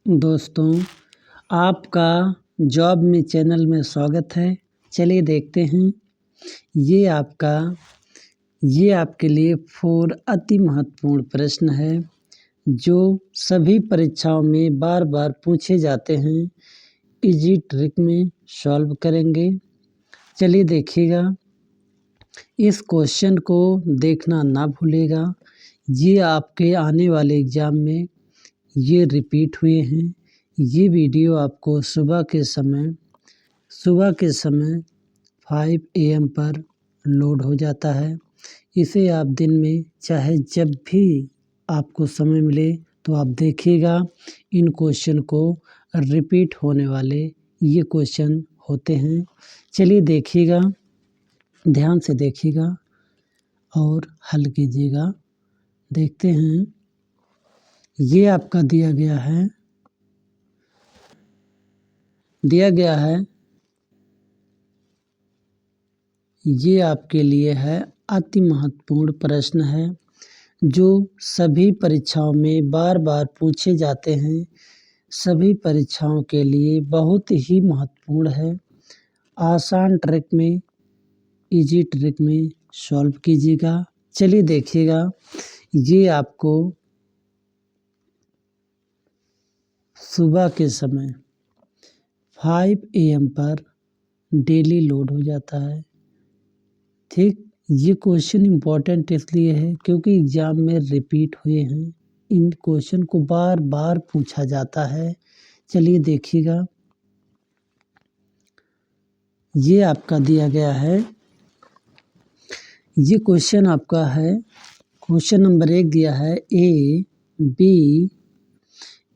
दोस्तों, आपका जॉब में चैनल में स्वागत है। चलिए देखते हैं। ये आपके लिए 4 अति महत्वपूर्ण प्रश्न है जो सभी परीक्षाओं में बार-बार पूछे जाते हैं। इजी ट्रिक में सॉल्व करेंगे। चलिए देखिएगा। इस क्वेश्चन को देखना ना भूलिएगा। ये आपके आने वाले एग्ज़ाम में ये रिपीट हुए हैं। ये वीडियो आपको सुबह के समय 5 AM पर लोड हो जाता है। इसे आप दिन में चाहे जब भी आपको समय मिले तो आप देखिएगा। इन क्वेश्चन को रिपीट होने वाले ये क्वेश्चन होते हैं। चलिए देखिएगा, ध्यान से देखिएगा और हल कीजिएगा। देखते हैं। ये आपका दिया गया है। ये आपके लिए है अति महत्वपूर्ण प्रश्न है जो सभी परीक्षाओं में बार-बार पूछे जाते हैं। सभी परीक्षाओं के लिए बहुत ही महत्वपूर्ण है। आसान ट्रिक में, इजी ट्रिक में सॉल्व कीजिएगा। चलिए देखिएगा। ये आपको सुबह के समय 5 AM पर डेली लोड हो जाता है। ठीक, ये क्वेश्चन इम्पोर्टेंट इसलिए है क्योंकि एग्ज़ाम में रिपीट हुए हैं। इन क्वेश्चन को बार-बार पूछा जाता है। चलिए देखिएगा। ये आपका दिया गया है। ये क्वेश्चन आपका है। क्वेश्चन नंबर 1 दिया है।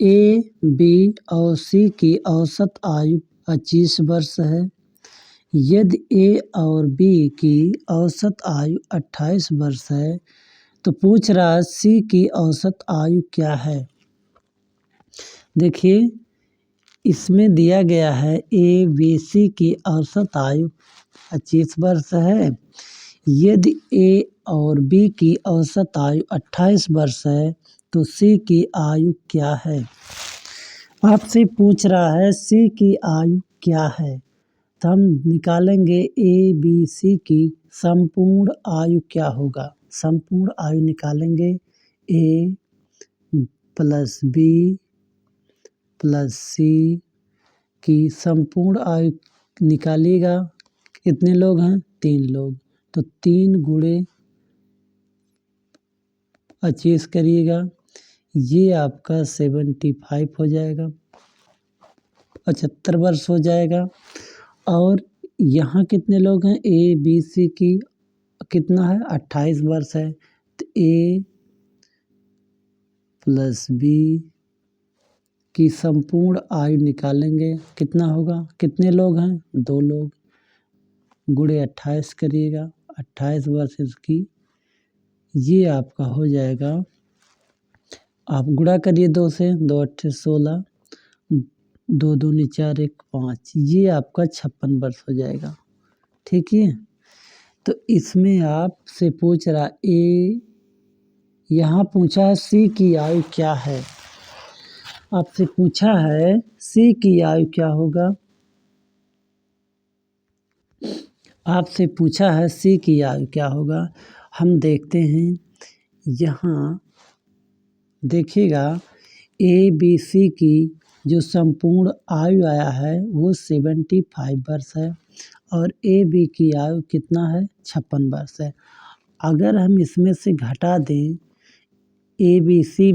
ए, बी और सी की औसत आयु 25 वर्ष है। यदि ए और बी की औसत आयु 28 वर्ष है तो पूछ रहा है सी की औसत आयु क्या है। देखिए, इसमें दिया गया है ए बी सी की औसत आयु 25 वर्ष है। यदि ए और बी की औसत आयु 28 वर्ष है तो सी की आयु क्या है। आपसे पूछ रहा है सी की आयु क्या है। तो हम निकालेंगे ए बी सी की संपूर्ण आयु क्या होगा। संपूर्ण आयु निकालेंगे। ए प्लस बी प्लस सी की संपूर्ण आयु निकालिएगा। कितने लोग हैं? 3 लोग। तो 3 गुणे 25 करिएगा। ये आपका 75 हो जाएगा, 75 वर्ष हो जाएगा। और यहाँ कितने लोग हैं? ए बी सी की कितना है? 28 वर्ष है। तो ए प्लस बी की संपूर्ण आयु निकालेंगे। कितना होगा? कितने लोग हैं? 2 लोग। गुणे 28 करिएगा। 28 वर्ष इसकी, ये आपका हो जाएगा। आप गुणा करिए 2 से। 2 8 16, 2 दूनी 4 1 5। ये आपका 56 वर्ष हो जाएगा। ठीक है। तो इसमें आपसे पूछ रहा ए, यहाँ पूछा है सी की आयु क्या है। आपसे पूछा है सी की आयु क्या होगा। आपसे पूछा है सी की आयु क्या होगा। हम देखते हैं। यहाँ देखिएगा, ए बी सी की जो संपूर्ण आयु आया है वो 75 वर्ष है और ए बी की आयु कितना है? 56 वर्ष है। अगर हम इसमें से घटा दें ए बी सी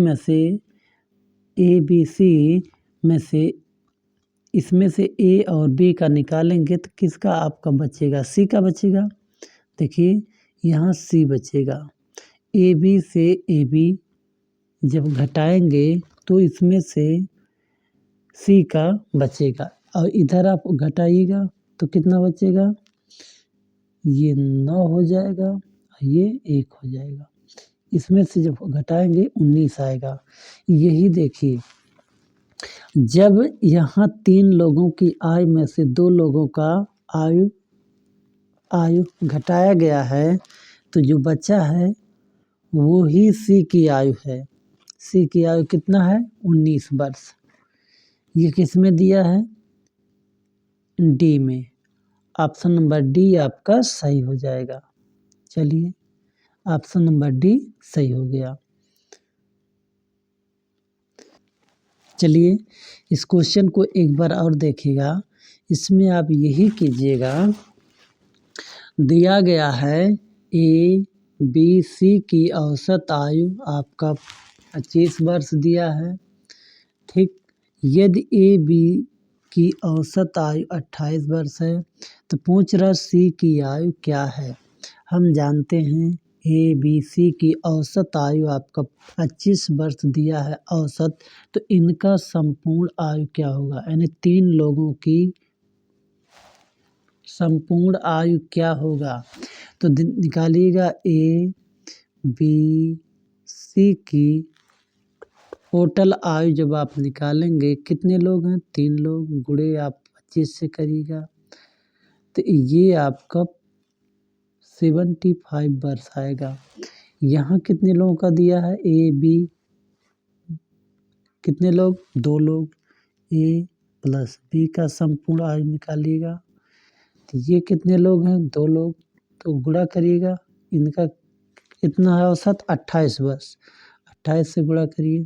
में से इसमें से ए और बी का निकालेंगे तो किसका आपका बचेगा? सी का बचेगा। देखिए, यहाँ सी बचेगा। ए बी से ए बी जब घटाएंगे तो इसमें से सी का बचेगा और इधर आप घटाइएगा तो कितना बचेगा? ये 9 हो जाएगा, ये 1 हो जाएगा। इसमें से जब घटाएंगे 19 आएगा। यही देखिए, जब यहाँ 3 लोगों की आयु में से 2 लोगों का आयु घटाया गया है तो जो बचा है वो ही सी की आयु है। सी की आयु कितना है? 19 वर्ष। ये किस में दिया है? डी में। ऑप्शन नंबर डी आपका सही हो जाएगा। चलिए, ऑप्शन नंबर डी सही हो गया। चलिए, इस क्वेश्चन को एक बार और देखिएगा। इसमें आप यही कीजिएगा, दिया गया है ए बी सी की औसत आयु आपका 25 वर्ष दिया है। ठीक, यदि ए बी की औसत आयु 28 वर्ष है तो पूछ रहा सी की आयु क्या है। हम जानते हैं ए बी सी की औसत आयु आपका 25 वर्ष दिया है औसत, तो इनका संपूर्ण आयु क्या होगा, यानी तीन लोगों की संपूर्ण आयु क्या होगा। तो निकालिएगा ए बी सी की टोटल आयु जब आप निकालेंगे, कितने लोग हैं, तीन लोग, गुणे आप 25 से करिएगा तो ये आपका 75 वर्ष आएगा। यहाँ कितने लोगों का दिया है, ए बी कितने लोग, दो लोग, ए प्लस बी का संपूर्ण आयु निकालिएगा तो ये कितने लोग हैं, दो लोग, तो गुणा करिएगा, इनका कितना है औसत 28 वर्ष, 28 से गुणा करिए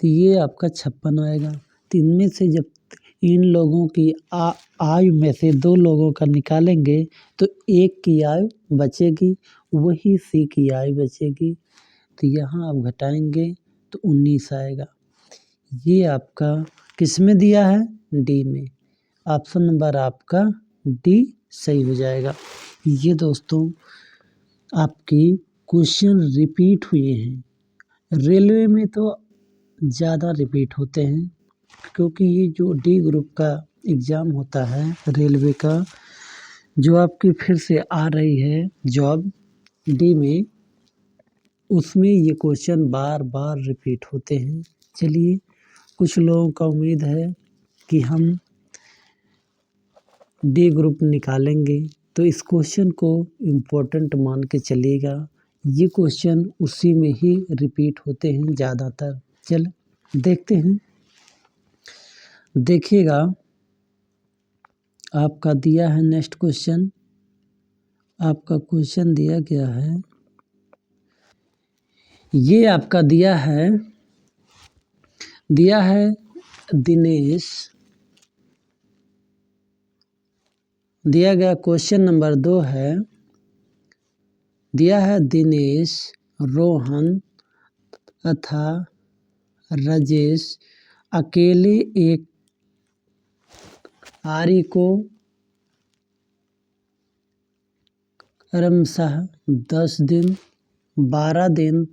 तो ये आपका 56 आएगा। तो इनमें से जब इन लोगों की आयु में से दो लोगों का निकालेंगे तो एक की आयु बचेगी, वही सी की आयु बचेगी। तो यहाँ आप घटाएंगे तो 19 आएगा। ये आपका किस में दिया है, डी में। ऑप्शन नंबर आपका डी सही हो जाएगा। ये दोस्तों आपकी क्वेश्चन रिपीट हुए हैं। रेलवे में तो ज़्यादा रिपीट होते हैं, क्योंकि ये जो डी ग्रुप का एग्ज़ाम होता है रेलवे का, जो आपकी फिर से आ रही है जॉब डी में, उसमें ये क्वेश्चन बार बार रिपीट होते हैं। चलिए, कुछ लोगों का उम्मीद है कि हम डी ग्रुप निकालेंगे, तो इस क्वेश्चन को इम्पोर्टेंट मान के चलिएगा। ये क्वेश्चन उसी में ही रिपीट होते हैं ज़्यादातर। चल देखते हैं, देखिएगा आपका दिया है नेक्स्ट क्वेश्चन। आपका क्वेश्चन दिया गया है, ये आपका दिया है दिनेश, दिया गया क्वेश्चन नंबर 2 है, दिया है दिनेश, रोहन तथा राजेश अकेले एक आरी को क्रमशः 10 दिन, 12 दिन,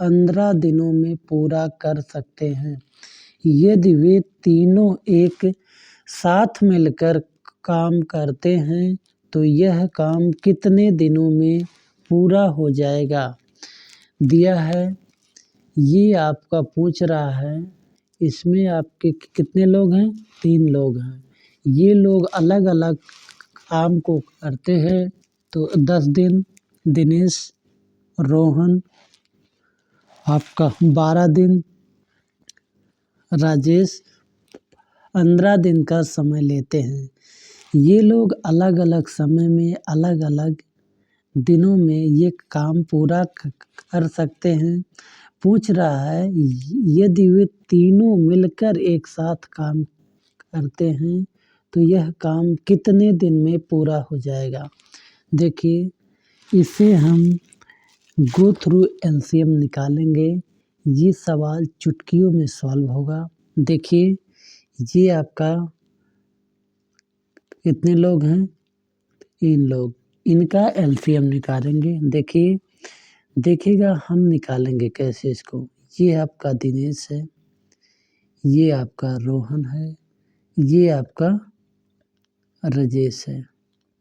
15 दिनों में पूरा कर सकते हैं। यदि वे तीनों एक साथ मिलकर काम करते हैं तो यह काम कितने दिनों में पूरा हो जाएगा। दिया है, ये आपका पूछ रहा है, इसमें आपके कितने लोग हैं, तीन लोग हैं। ये लोग अलग अलग काम को करते हैं, तो 10 दिन दिनेश, रोहन, आपका 12 दिन राजेश, 15 दिन का समय लेते हैं। ये लोग अलग अलग समय में अलग अलग दिनों में ये काम पूरा कर सकते हैं। पूछ रहा है यदि वे तीनों मिलकर एक साथ काम करते हैं तो यह काम कितने दिन में पूरा हो जाएगा। देखिए, इसे हम गो थ्रू एलसीएम निकालेंगे। ये सवाल चुटकियों में सॉल्व होगा। देखिए, ये आपका कितने लोग हैं, तीन लोग, इनका एलसीएम निकालेंगे। देखिए, देखिएगा हम निकालेंगे कैसे इसको। ये आपका दिनेश है, ये आपका रोहन है, ये आपका राजेश है।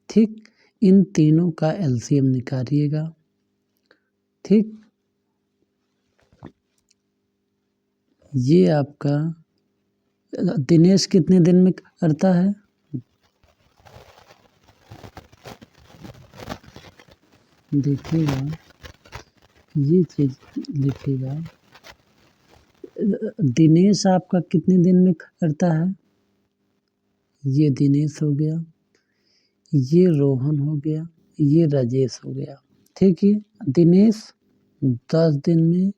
ठीक, इन तीनों का एलसीएम निकालिएगा। ठीक, ये आपका दिनेश कितने दिन में करता है, देखिएगा, ये चीज़ लिखिएगा। दिनेश आपका कितने दिन में करता है? ये दिनेश हो गया, ये रोहन हो गया, ये राजेश हो गया। ठीक है, दिनेश 10 दिन में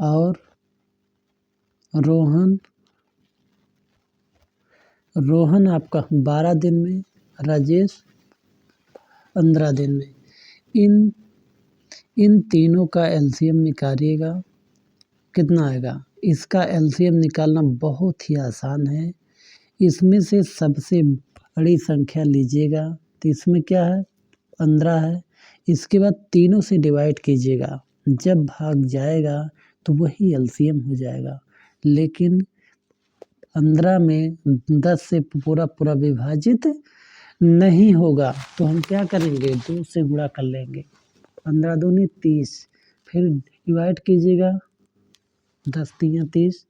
और रोहन आपका 12 दिन में, राजेश 15 दिन में। इन तीनों का एलसीएम निकालिएगा, कितना आएगा? इसका एलसीएम निकालना बहुत ही आसान है। इसमें से सबसे बड़ी संख्या लीजिएगा, तो इसमें क्या है? 15 है। इसके बाद तीनों से डिवाइड कीजिएगा, जब भाग जाएगा तो वही एलसीएम हो जाएगा। लेकिन 15 में 10 से पूरा विभाजित नहीं होगा, तो हम क्या करेंगे? 2 से गुणा कर लेंगे। 15 दूनी 30, फिर डिवाइड कीजिएगा, 10 तियां 30,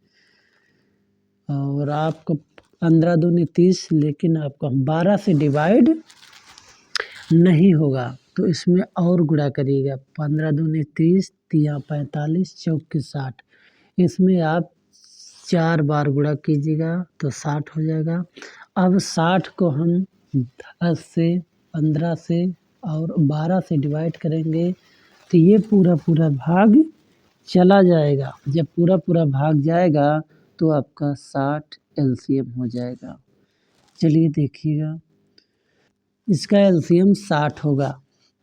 और आपको 15 दूनी 30, लेकिन आपका 12 से डिवाइड नहीं होगा, तो इसमें और गुणा करिएगा। 15 दूनी 30, तियां 45, चौके 60। इसमें आप 4 बार गुणा कीजिएगा तो 60 हो जाएगा। अब 60 को हम 10 से, 15 से और 12 से डिवाइड करेंगे, तो ये पूरा भाग चला जाएगा। जब पूरा भाग जाएगा तो आपका 60 एलसीएम हो जाएगा। चलिए देखिएगा, इसका एलसीएम 60 होगा,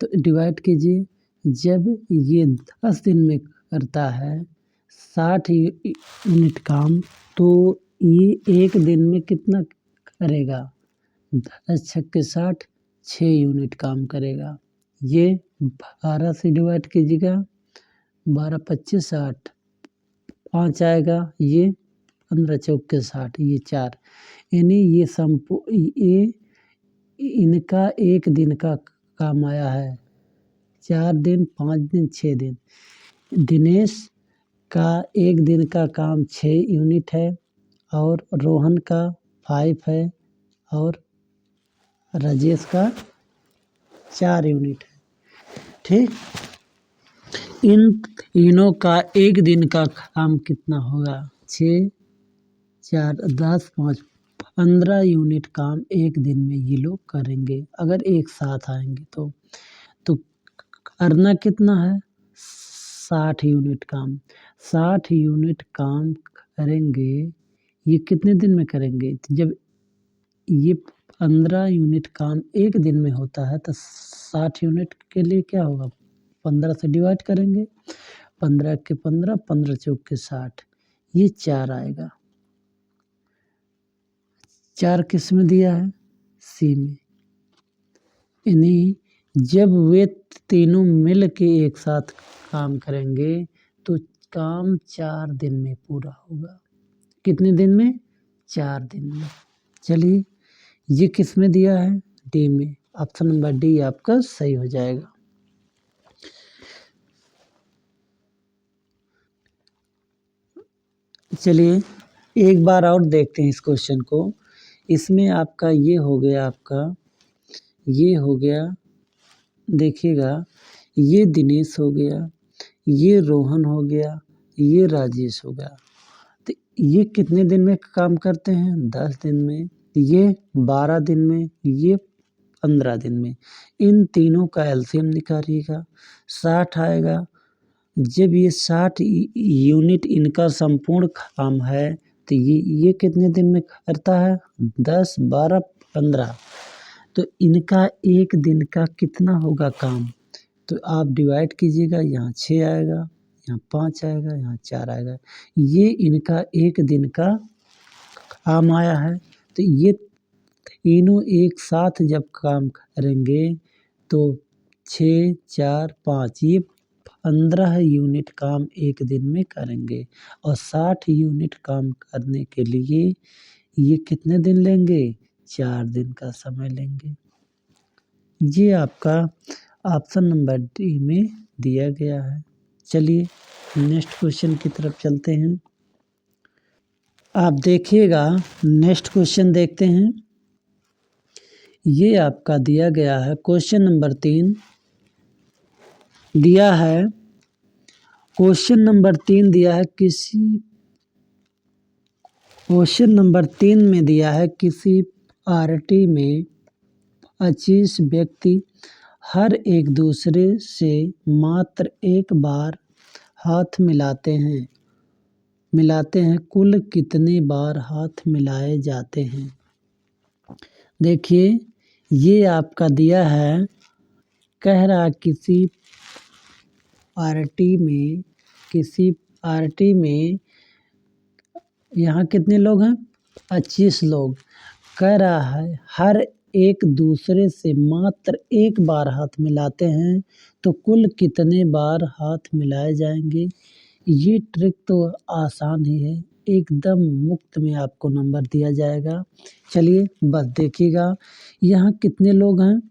तो डिवाइड कीजिए। जब ये 10 दिन में करता है 60 यूनिट काम, तो ये एक दिन में कितना करेगा? 10 छक्के 60, 6 यूनिट काम करेगा। ये 12 से डिवाइड कीजिएगा, 12 25 60, 5 आएगा। ये 15 चौके 60, ये 4, यानी ये इनका एक दिन का काम आया है। 4 दिन, 5 दिन, 6 दिन। दिनेश का एक दिन का काम 6 यूनिट है, और रोहन का 5 है, और राजेश का 4 यूनिट है। ठीक, इन तीनों का एक दिन का काम कितना होगा? 6, 4, 10, 5, 15 यूनिट काम एक दिन में ये लोग करेंगे, अगर एक साथ आएंगे तो करना कितना है? 60 यूनिट काम। 60 यूनिट काम करेंगे, ये कितने दिन में करेंगे? जब ये 15 यूनिट काम एक दिन में होता है, तो 60 यूनिट के लिए क्या होगा? 15 से डिवाइड करेंगे, 15 के 15, 15 चौके 60, ये 4 आएगा। 4 किस में दिया है? सी में। यानी जब वे तीनों मिल के एक साथ काम करेंगे तो काम 4 दिन में पूरा होगा। कितने दिन में? 4 दिन में। चलिए, ये किस में दिया है? डी में। ऑप्शन नंबर डी आपका सही हो जाएगा। चलिए एक बार और देखते हैं इस क्वेश्चन को। इसमें आपका ये हो गया, देखिएगा, ये दिनेश हो गया, ये रोहन हो गया, ये राजेश हो गया। तो ये कितने दिन में काम करते हैं? 10 दिन में, ये 12 दिन में, ये 15 दिन में। इन तीनों का एलसीएम निकालिएगा, 60 आएगा। जब ये 60 यूनिट इनका संपूर्ण काम है, तो ये कितने दिन में करता है? 10, 12, 15। तो इनका एक दिन का कितना होगा काम? तो आप डिवाइड कीजिएगा, यहाँ 6 आएगा, यहाँ 5 आएगा, यहाँ 4 आएगा। ये इनका एक दिन का काम आया है। तो ये तीनों एक साथ जब काम करेंगे तो 6, 4, 5, ये 15 यूनिट काम एक दिन में करेंगे, और 60 यूनिट काम करने के लिए ये कितने दिन लेंगे? 4 दिन का समय लेंगे। ये आपका ऑप्शन नंबर डी में दिया गया है। चलिए नेक्स्ट क्वेश्चन की तरफ चलते हैं। आप देखिएगा, नेक्स्ट क्वेश्चन देखते हैं। ये आपका दिया गया है क्वेश्चन नंबर 3, दिया है क्वेश्चन नंबर 3 दिया है क्वेश्चन नंबर 3 में दिया है किसी पार्टी में 25 व्यक्ति हर एक दूसरे से मात्र एक बार हाथ मिलाते हैं कुल कितनी बार हाथ मिलाए जाते हैं। देखिए ये आपका दिया है, कह रहा किसी पार्टी में यहाँ कितने लोग हैं, 25 लोग। कह रहा है हर एक दूसरे से मात्र एक बार हाथ मिलाते हैं तो कुल कितने बार हाथ मिलाए जाएंगे। ये ट्रिक तो आसान ही है, एकदम मुफ्त में आपको नंबर दिया जाएगा। चलिए बस देखिएगा यहाँ कितने लोग हैं,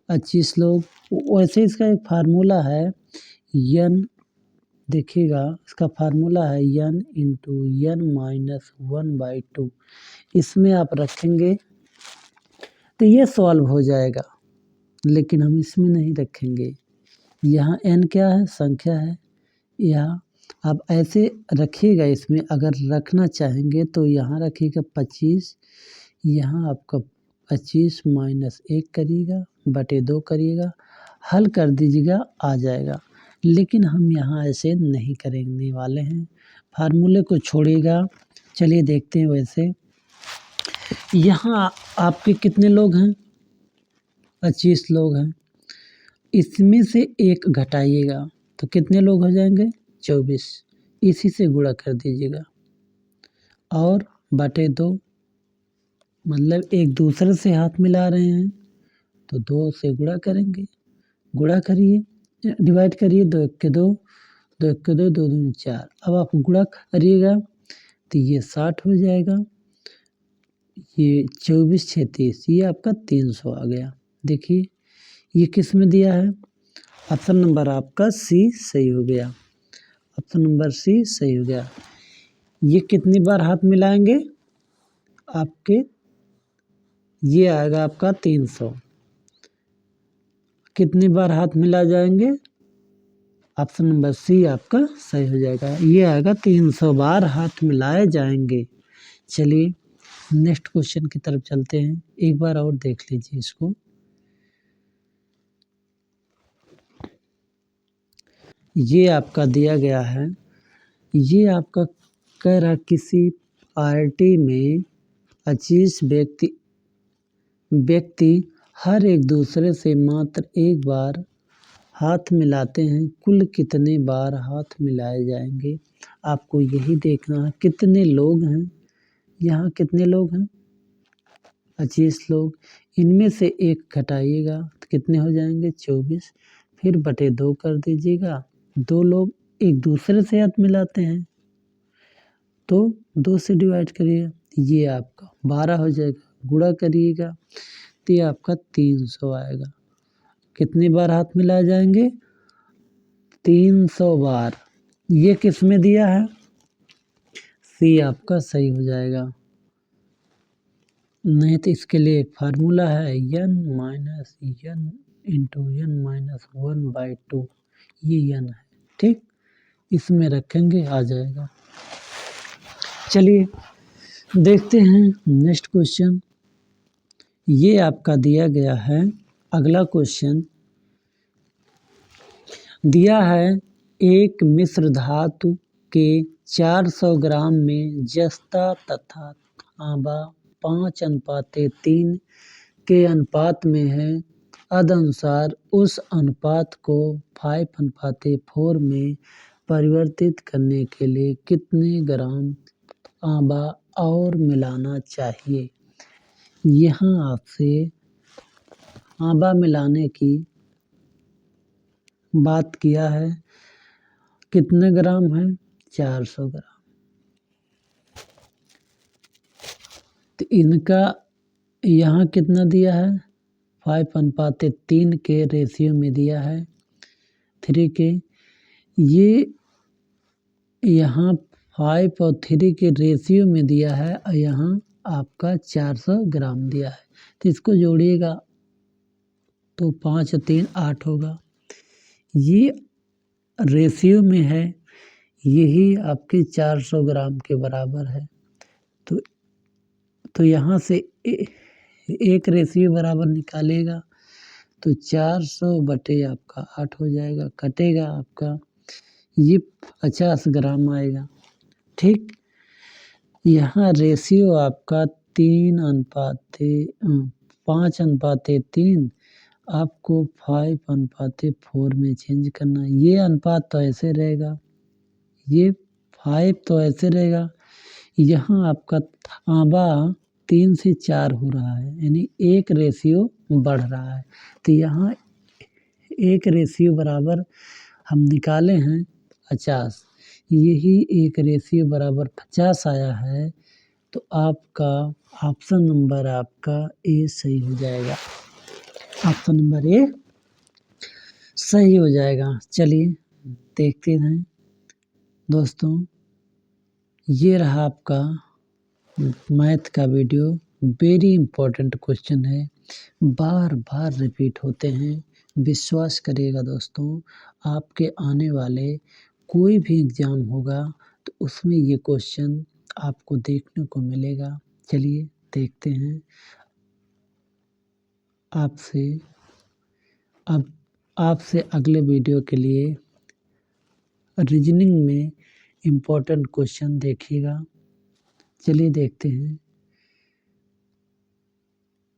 25 लोग। वैसे इसका एक फार्मूला है n, देखिएगा इसका फार्मूला है n इंटू n माइनस 1/2। इसमें आप रखेंगे तो ये सॉल्व हो जाएगा, लेकिन हम इसमें नहीं रखेंगे। यहाँ n क्या है, संख्या है। यहाँ आप ऐसे रखिएगा, इसमें अगर रखना चाहेंगे तो यहाँ रखिएगा 25, यहाँ आपका 25 माइनस 1 करिएगा बटे 2 करिएगा, हल कर दीजिएगा, आ जाएगा। लेकिन हम यहाँ ऐसे नहीं करने वाले हैं, फार्मूले को छोड़िएगा। चलिए देखते हैं। वैसे यहाँ आपके कितने लोग हैं, 25 लोग हैं। इसमें से एक घटाइएगा तो कितने लोग हो जाएंगे, 24। इसी से गुणा कर दीजिएगा और बटे 2, मतलब एक दूसरे से हाथ मिला रहे हैं तो 2 से गुणा करेंगे। गुणा करिए, डिवाइड करिए, 2 1 के 2, 2 1 के 2, 2 2 4। अब आप गुणा करिएगा तो ये 60 हो जाएगा, ये 24 36, ये आपका 300 आ गया। देखिए ये किस में दिया है, ऑप्शन नंबर आपका सी सही हो गया। ऑप्शन नंबर सी सही हो गया। ये कितनी बार हाथ मिलाएंगे आपके, ये आएगा आपका 300। कितनी बार हाथ मिला जाएंगे, ऑप्शन नंबर सी आपका सही हो जाएगा। ये आएगा 300 बार हाथ मिलाए जाएंगे। चलिए नेक्स्ट क्वेश्चन की तरफ चलते हैं, एक बार और देख लीजिए इसको। ये आपका दिया गया है, ये आपका कह रहा किसी पार्टी में 25 व्यक्ति हर एक दूसरे से मात्र एक बार हाथ मिलाते हैं, कुल कितने बार हाथ मिलाए जाएंगे। आपको यही देखना है कितने लोग हैं, यहाँ कितने लोग हैं, 25 लोग। इनमें से एक घटाइएगा तो कितने हो जाएंगे, 24। फिर बटे 2 कर दीजिएगा। 2 लोग एक दूसरे से हाथ मिलाते हैं तो 2 से डिवाइड करिएगा, ये आपका 12 हो जाएगा। गुणा करिएगा तो ये आपका 300 आएगा। कितनी बार हाथ मिलाए जाएंगे, 300 बार। ये किस में दिया है, सी आपका सही हो जाएगा। नहीं तो इसके लिए एक फार्मूला है n minus n into n minus 1/2, ये n है, ठीक। इसमें रखेंगे, आ जाएगा। चलिए देखते हैं नेक्स्ट क्वेश्चन। ये आपका दिया गया है, अगला क्वेश्चन दिया है एक मिश्र धातु के 400 ग्राम में जस्ता तथा तांबा 5:3 के अनुपात में है। तदनुसार उस अनुपात को 5:4 में परिवर्तित करने के लिए कितने ग्राम तांबा और मिलाना चाहिए। यहाँ आपसे तांबा मिलाने की बात किया है, कितने ग्राम है, 400 ग्राम। तो इनका यहाँ कितना दिया है, 5:3 के रेशियो में दिया है, 3 के। ये यहाँ 5 और 3 के रेशियो में दिया है और यहाँ आपका 400 ग्राम दिया है। तो इसको जोड़िएगा तो 5 और 3 8 होगा। ये रेशियो में है, यही आपके 400 ग्राम के बराबर है। तो यहाँ से एक रेशियो बराबर निकालेगा तो 400 बटे आपका 8 हो जाएगा, कटेगा आपका ये 50 ग्राम आएगा। ठीक, यहाँ रेशियो आपका 5:3 आपको 5:4 में चेंज करना है। ये अनुपात तो ऐसे रहेगा, ये 5 तो ऐसे रहेगा। यहाँ आपका तांबा 3 से 4 हो रहा है, यानी एक रेशियो बढ़ रहा है। तो यहाँ एक रेशियो बराबर हम निकाले हैं 50, यही एक रेशियो बराबर 50 आया है। तो आपका ऑप्शन नंबर आपका ए सही हो जाएगा, ऑप्शन नंबर ए सही हो जाएगा। चलिए देखते हैं दोस्तों, ये रहा आपका मैथ का वीडियो। वेरी इम्पोर्टेंट क्वेश्चन है, बार बार रिपीट होते हैं। विश्वास करिएगा दोस्तों, आपके आने वाले कोई भी एग्ज़ाम होगा तो उसमें ये क्वेश्चन आपको देखने को मिलेगा। चलिए देखते हैं। आपसे अगले वीडियो के लिए रीजनिंग में इम्पोर्टेंट क्वेश्चन देखिएगा। चलिए देखते हैं।